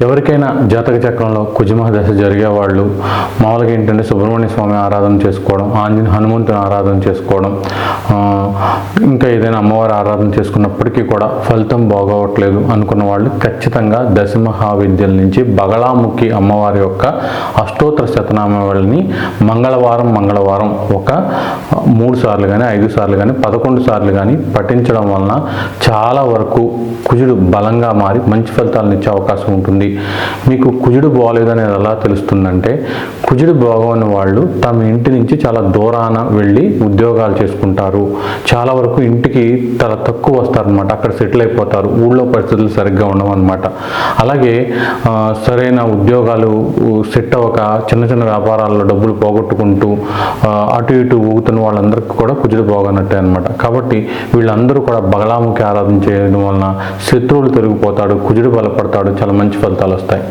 ఎవరికైనా జాతక చక్రంలో కుజుమ దశ జరిగే వాళ్ళు మామూలుగా ఏంటంటే సుబ్రహ్మణ్య స్వామి ఆరాధన చేసుకోవడం, హనుమంతుని ఆరాధన చేసుకోవడం, ఇంకా ఏదైనా అమ్మవారి ఆరాధన చేసుకున్నప్పటికీ కూడా ఫలితం బాగోవట్లేదు అనుకున్న వాళ్ళు ఖచ్చితంగా దశమహావిద్యల నుంచి బగళాముఖి అమ్మవారి యొక్క అష్టోత్తర శతనామావళిని మంగళవారం ఒక 3 సార్లు కానీ 5 సార్లు కానీ 11 సార్లు కానీ పఠించడం వలన చాలా వరకు కుజుడు బలంగా మారి మంచి ఫలితాలను ఇచ్చే అవకాశం ఉంటుంది. మీకు కుజుడు బాగోలేదనేది ఎలా తెలుస్తుందంటే, కుజుడు బాగోని వాళ్ళు తమ ఇంటి నుంచి చాలా దూరాన వెళ్ళి ఉద్యోగాలు చేసుకుంటారు. చాలా వరకు ఇంటికి చాలా తక్కువ వస్తారనమాట, అక్కడ సెటిల్ అయిపోతారు. ఊళ్ళో పరిస్థితులు సరిగ్గా ఉండవు అనమాట. అలాగే సరైన ఉద్యోగాలు సెట్ అవ్వక చిన్న చిన్న వ్యాపారాల్లో డబ్బులు పోగొట్టుకుంటూ అటు ఇటు ఊగుతున్న వాళ్ళందరికీ కూడా కుజుడు బాగోనట్టే అనమాట. కాబట్టి వీళ్ళందరూ కూడా బగళాముఖి ఆరాధన చేయడం వలన శత్రువులు తొలగిపోతాడు, కుజుడు బలపడతాడు, చాలా మంచి ఫలితాలు వస్తాయి.